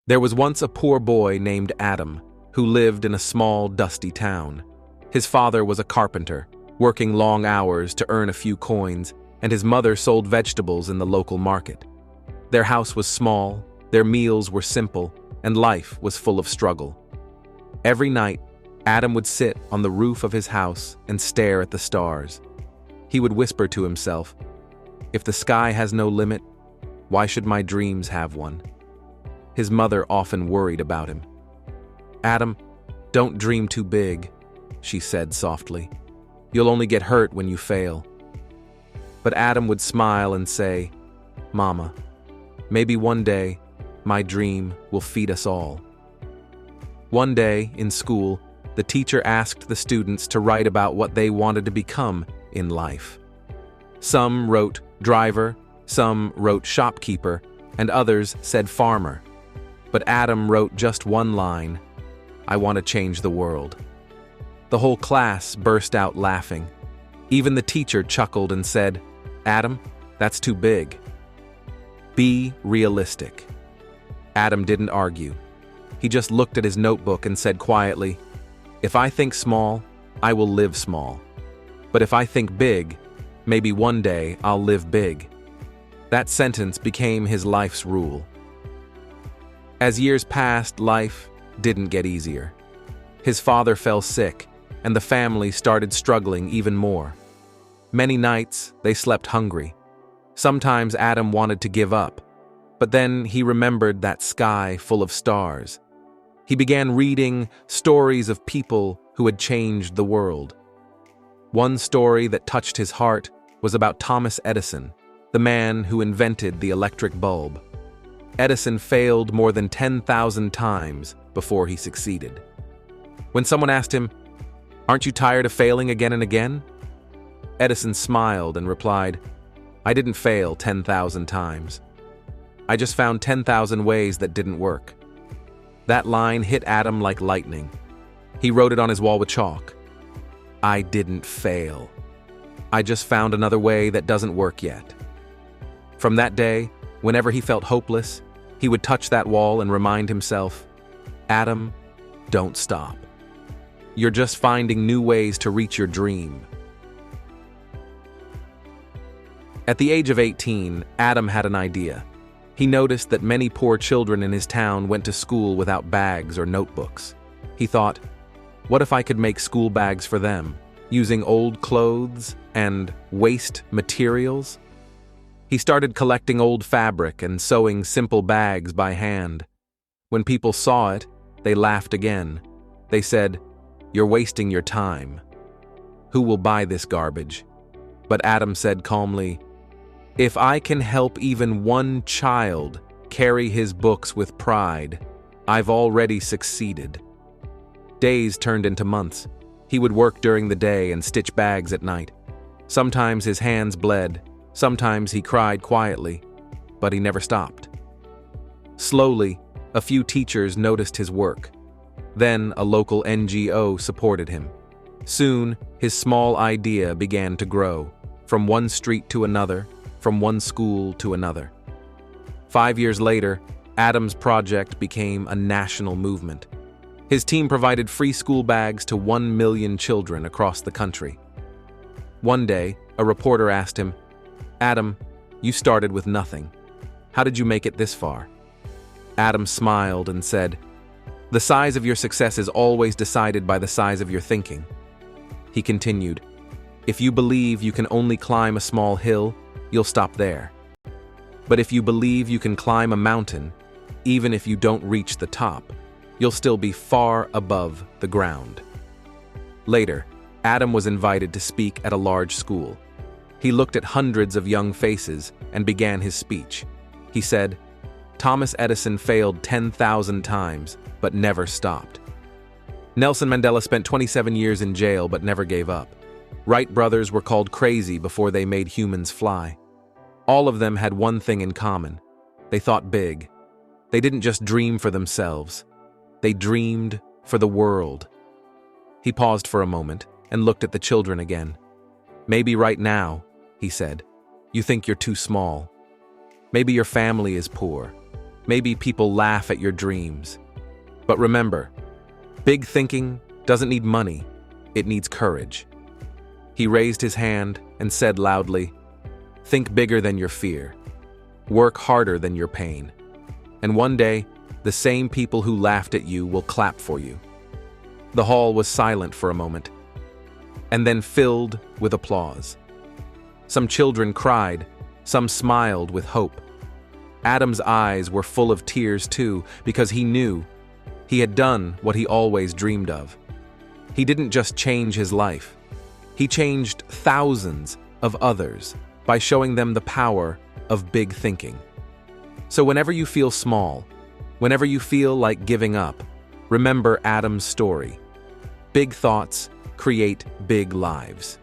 There was once a poor boy named Adam who lived in a small, dusty town. His father was a carpenter, working long hours to earn a few coins, and his mother sold vegetables in the local market. Their house was small, their meals were simple, and life was full of struggle. Every night, Adam would sit on the roof of his house and stare at the stars. He would whisper to himself, "If the sky has no limit, why should my dreams have one?" His mother often worried about him. "Adam, don't dream too big," she said softly. "You'll only get hurt when you fail." But Adam would smile and say, "Mama, maybe one day my dream will feed us all." One day, in school, the teacher asked the students to write about what they wanted to become in life. Some wrote driver, some wrote shopkeeper, and others said farmer. But Adam wrote just one line, "I want to change the world." The whole class burst out laughing. Even the teacher chuckled and said, "Adam, that's too big. Be realistic." Adam didn't argue. He just looked at his notebook and said quietly, "If I think small, I will live small. But if I think big, maybe one day I'll live big." That sentence became his life's rule. As years passed, life didn't get easier. His father fell sick, and the family started struggling even more. Many nights, they slept hungry. Sometimes Adam wanted to give up, but then he remembered that sky full of stars. He began reading stories of people who had changed the world. One story that touched his heart was about Thomas Edison, the man who invented the electric bulb. Edison failed more than 10,000 times before he succeeded. When someone asked him, "Aren't you tired of failing again and again?" Edison smiled and replied, "I didn't fail 10,000 times. I just found 10,000 ways that didn't work." That line hit Adam like lightning. He wrote it on his wall with chalk. "I didn't fail. I just found another way that doesn't work yet." From that day, whenever he felt hopeless, he would touch that wall and remind himself, "Adam, don't stop. You're just finding new ways to reach your dream." At the age of 18, Adam had an idea. He noticed that many poor children in his town went to school without bags or notebooks. He thought, what if I could make school bags for them, using old clothes and waste materials? He started collecting old fabric and sewing simple bags by hand. When people saw it, they laughed again. They said, "You're wasting your time. Who will buy this garbage?" But Adam said calmly, "If I can help even one child carry his books with pride, I've already succeeded." Days turned into months. He would work during the day and stitch bags at night. Sometimes his hands bled. Sometimes he cried quietly, but he never stopped. Slowly, a few teachers noticed his work. Then a local NGO supported him. Soon, his small idea began to grow, from one street to another, from one school to another. 5 years later, Adam's project became a national movement. His team provided free school bags to 1 million children across the country. One day, a reporter asked him, "Adam, you started with nothing. How did you make it this far?" Adam smiled and said, "The size of your success is always decided by the size of your thinking." He continued, "If you believe you can only climb a small hill, you'll stop there. But if you believe you can climb a mountain, even if you don't reach the top, you'll still be far above the ground." Later, Adam was invited to speak at a large school. He looked at hundreds of young faces and began his speech. He said, "Thomas Edison failed 10,000 times, but never stopped. Nelson Mandela spent 27 years in jail but never gave up. Wright brothers were called crazy before they made humans fly. All of them had one thing in common. They thought big. They didn't just dream for themselves. They dreamed for the world." He paused for a moment and looked at the children again. "Maybe right now," he said, "you think you're too small. Maybe your family is poor. Maybe people laugh at your dreams. But remember, big thinking doesn't need money, it needs courage. He raised his hand and said loudly, "Think bigger than your fear. Work harder than your pain. And one day, the same people who laughed at you will clap for you." The hall was silent for a moment, and then filled with applause. Some children cried, some smiled with hope. Adam's eyes were full of tears too, because he knew he had done what he always dreamed of. He didn't just change his life, he changed thousands of others by showing them the power of big thinking. So whenever you feel small, whenever you feel like giving up, remember Adam's story. Big thoughts create big lives.